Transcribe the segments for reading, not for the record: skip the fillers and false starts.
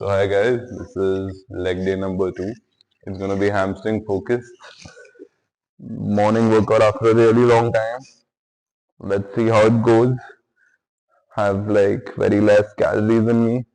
So hi guys, this is leg day number 2. It's gonna be hamstring focused. Morning workout after a really long time. Let's see how it goes. Have like very less calories in me.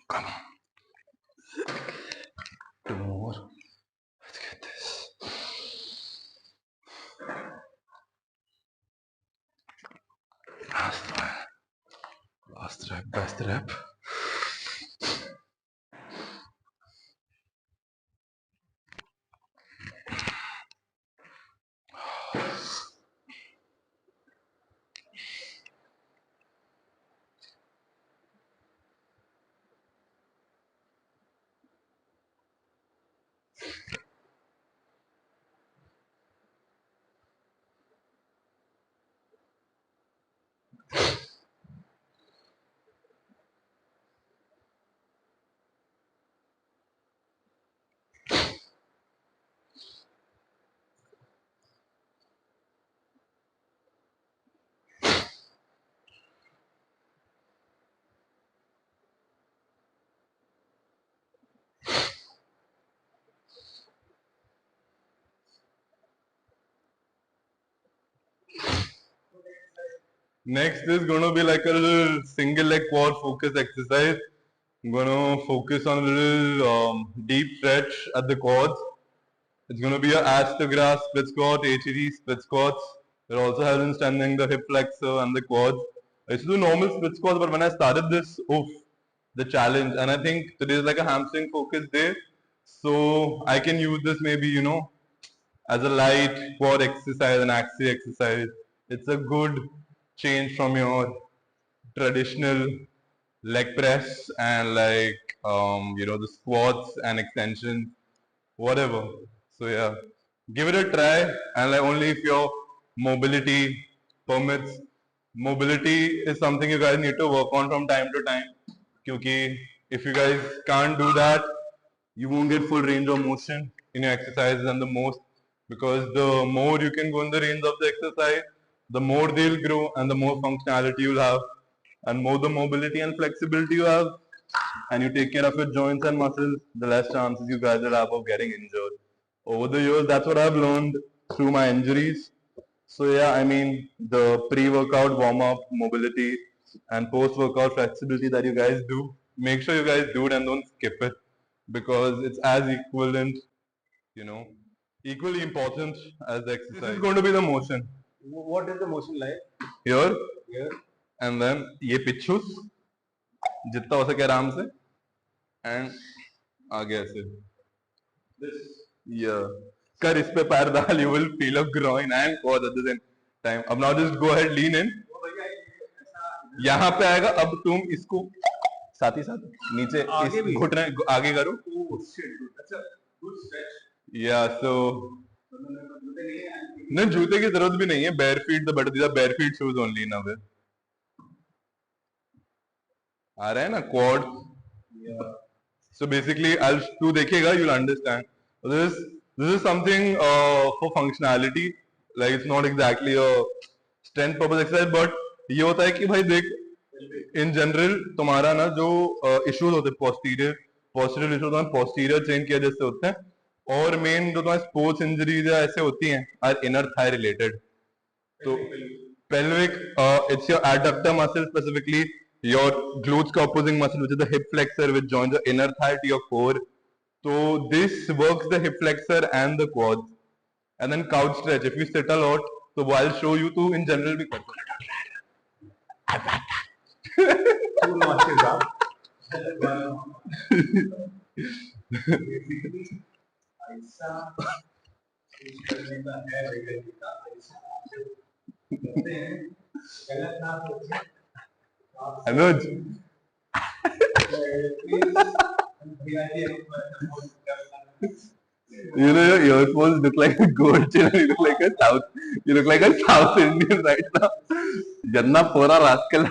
Come on. 2 more. Let's get this. Last one. Last rep, best rep. Next is going to be like a little single leg quad focus exercise. I'm going to focus on a little deep stretch at the quads. It's going to be a ass to grass split squat, HED split squats. It also helps in strengthening the hip flexor and the quads. I used to do normal split squats, but when I started this, oof, the challenge. And I think today is like a hamstring focus day. So I can use this maybe, as a light quad exercise, an axis exercise. It's a good change from your traditional leg press and the squats and extensions, whatever. So yeah, give it a try, and like only if your mobility permits. Mobility is something you guys need to work on from time to time. Because if you guys can't do that, you won't get full range of motion in your exercises, and the most, because the more you can go in the range of the exercise, the more they'll grow and the more functionality you'll have, and more the mobility and flexibility you have, and you take care of your joints and muscles, the less chances you guys will have of getting injured. Over the years, that's what I've learned through my injuries. So yeah, I mean, the pre-workout warm-up mobility and post-workout flexibility that you guys do, make sure you guys do it and don't skip it, because it's as equivalent, you know, equally important as the exercise. This is going to be the motion. What is the motion like? Here, Here. and then ये पिछूस जितना हो सके आराम से, and आगे ऐसे. This. Yeah. कर इस पे पैर डाल, you will feel a groin and quads at the same time. अब now just go ahead, lean in. यहाँ पे आएगा, अब तुम इसको साथ ही साथ नीचे इस घुटने आगे करो. अच्छा, good stretch. Yeah, so नहीं, जूते की जरूरत भी नहीं है. Bare feet the better. These are bare feet shoes only now. आ रहा है ना quad. Yeah. So basically, तू देखेगा, you'll understand. This is something for functionality. Like it's not exactly a strength purpose exercise, but ये होता है कि भाई देख, इन जनरल तुम्हारा ना जो इश्यूज होते हैं पोस्टीरियर इश्यूज पोस्टीरियर चेन की वजह से होते हैं, और मेन जो तुम्हारे स्पोर्ट्स इंजरीज या ऐसे होती हैं आर इनर थाई रिलेटेड. तो pelvic, it's your adductor muscle, specifically your glutes का opposing muscle, which is the hip flexor, which joins the inner thigh to your core. So this works the hip flexor and the quads. And then couch stretch. If you sit a lot, so I'll show you to in general भी कर Two notches up. ऐसा कुछ करने का है वगैरह का ऐसा करते हैं, गलत ना सोचें. अनुज, you know your earphones look like a gold chain. You look like a South Indian right now. Janna pora rascal.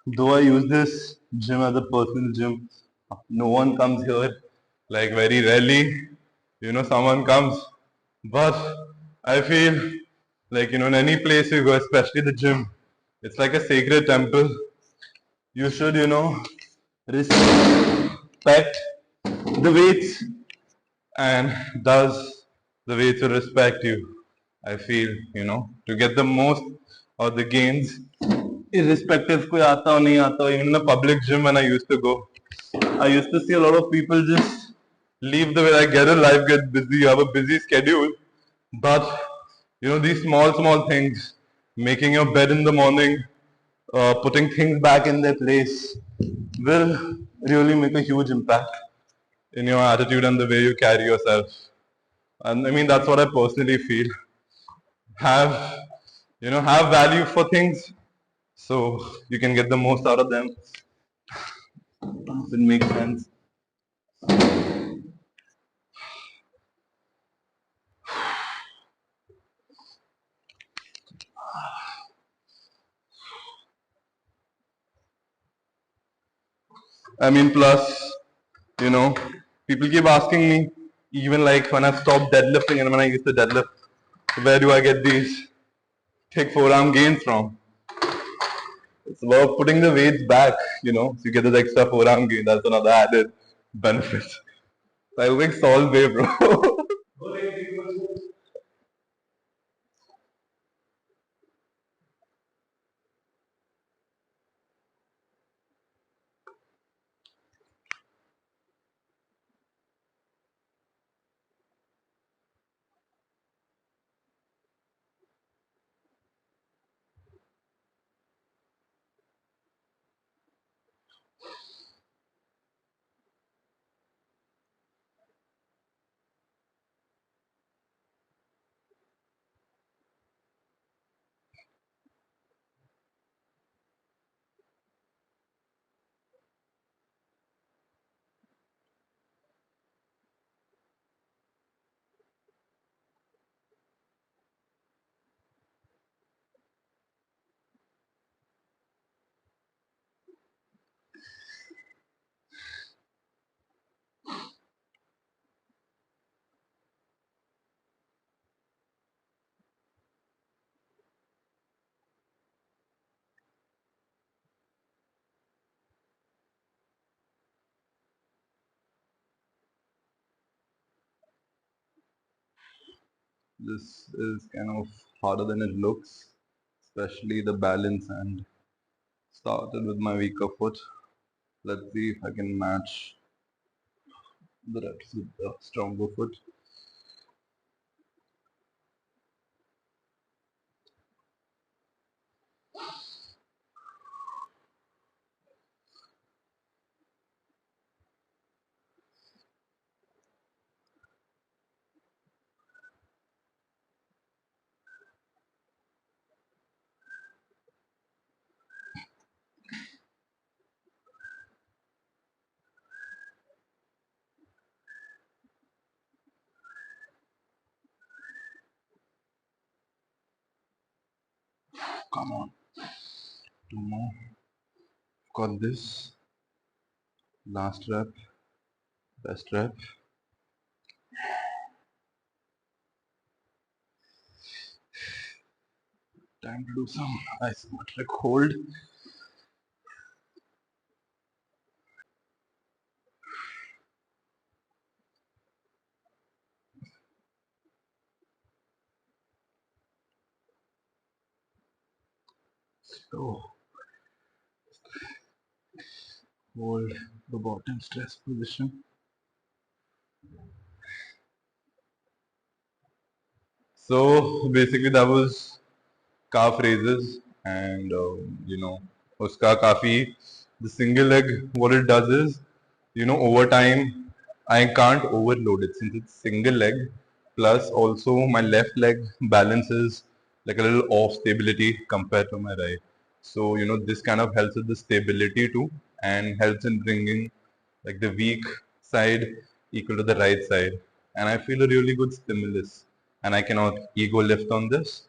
Though I use this gym as a personal gym, no one comes here. Like very rarely, someone comes. But I feel like, in any place you go, especially the gym, it's like a sacred temple. You should, respect the weights, and thus the weights will respect you. I feel, to get the most of the gains, irrespective कोई आता हो नहीं आता हो, even in the public gym when I used to go, I used to see a lot of people just leave the way. I get it, life gets busy, you have a busy schedule, but these small things, making your bed in the morning, putting things back in their place, will really make a huge impact in your attitude and the way you carry yourself. And I mean, that's what I personally feel. Have, have value for things so you can get the most out of them. If it makes sense. I mean, plus, you know, people keep asking me, even like when I stopped deadlifting and when I used to deadlift, where do I get these thick forearm gains from? It's about putting the weights back, so you get this extra forearm gain. That's another added benefit. So I look like Saul Bay, bro. This is kind of harder than it looks, especially the balance, and started with my weaker foot. Let's see if I can match the reps with the stronger foot. Come on, two more. Got this. Last rep, best rep. Time to do some isometric hold. So hold the bottom stress position. So basically that was calf raises, and uska kafi, the single leg, what it does is, over time I can't overload it since it's single leg, plus also my left leg balances like a little off stability compared to my right. So this kind of helps with the stability too, and helps in bringing like the weak side equal to the right side. And I feel a really good stimulus, and I cannot ego lift on this.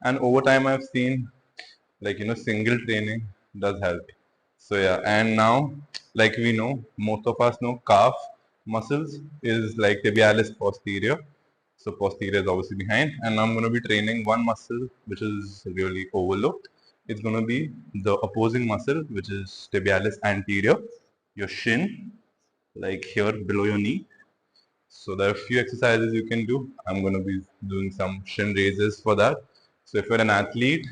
And over time I've seen, like, single training does help. So yeah, and now, like we know, most of us know calf muscles is like tibialis posterior. So posterior is obviously behind, and I'm going to be training one muscle which is really overlooked. It's going to be the opposing muscle, which is tibialis anterior, your shin, like here below your knee. So there are a few exercises you can do. I'm going to be doing some shin raises for that. So if you're an athlete,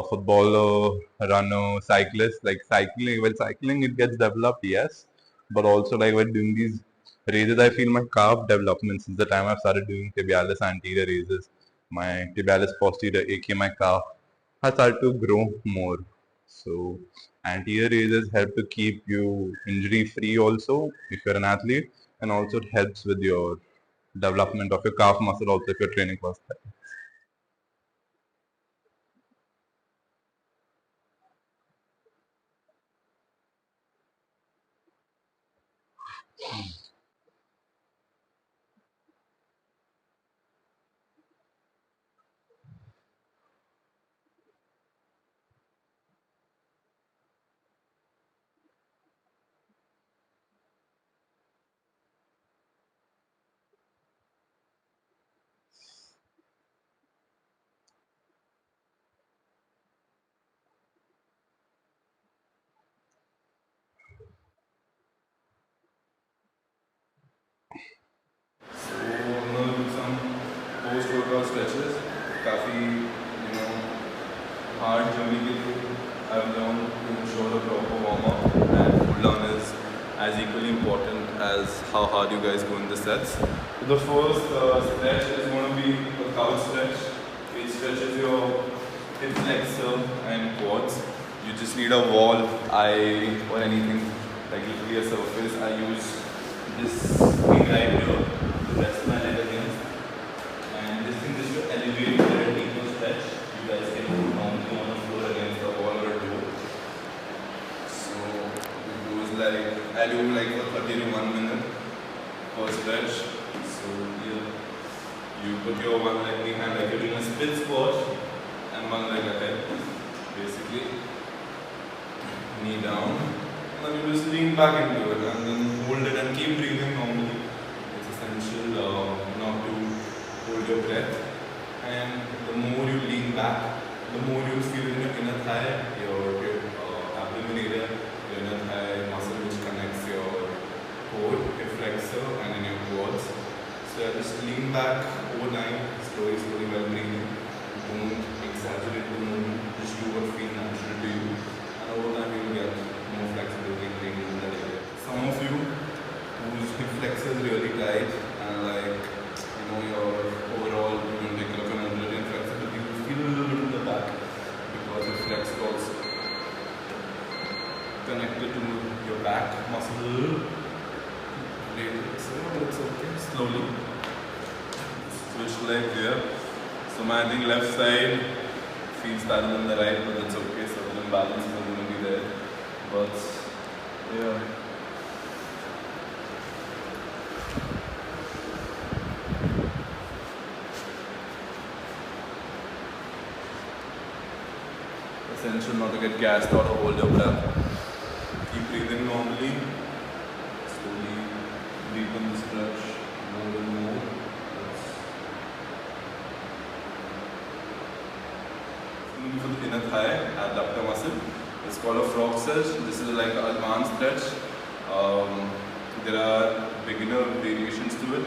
footballer, runner, cyclist, like cycling, while cycling it gets developed, yes. But also like when doing these raises, I feel my calf development since the time I've started doing tibialis anterior raises, my tibialis posterior, aka my calf, has started to grow more. So anterior raises help to keep you injury free also if you're an athlete, and also it helps with your development of your calf muscle also if you're training for that. So I'm gonna do some post-workout stretches. काफ़ी hard journey के through I've learned to ensure a proper warm-up, and cool down is as equally important as how hard you guys go in the sets. So the first stretch is going to be a couch stretch, which stretches your hip flexor and quads. You just need a wall, or anything like literally a surface. I use this thing right here to rest my leg against, and this thing is to elevate the deeper stretch. You guys can do normally on the floor against the wall or a door. So it goes like, I do like for 30 to 1 minute per stretch. So here you put your one leg behind like you're doing a split squat and one leg ahead. Basically, knee down. And then you just lean back into it and then hold it and keep breathing normally. It's essential not to hold your breath. And the more you lean back, the more you feel in your inner thigh, your abdomen area, your inner thigh muscle which connects your core, hip flexor, and in your quads. So yeah, just lean back over time, slowly while breathing. Don't exaggerate the movement, just do what feels natural to you. And over time you will get more flexibility in that area. Some of you whose hip flexor is really tight and your overall mobility and flexibility will feel a little bit in the back because your flexor also connected to your back muscle. So it's okay. Slowly switch leg here. So I think left side feels tighter than the right, but that's okay. So the imbalance is going to be there. But yeah. Essential not to get gassed out or hold your breath. Keep breathing normally. Slowly deepen the stretch more and more. For the inner thigh, adductor muscle. It's called a frog stretch. This is like an advanced stretch. There are beginner variations to it.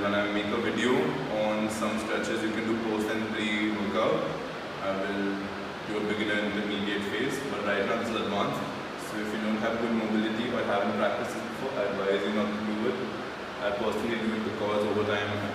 When I make a video on some stretches you can do post and pre-workout, I will do a beginner intermediate phase. But right now this is advanced. So if you don't have good mobility or haven't practiced it before, I advise you not to do it. I personally do it because over time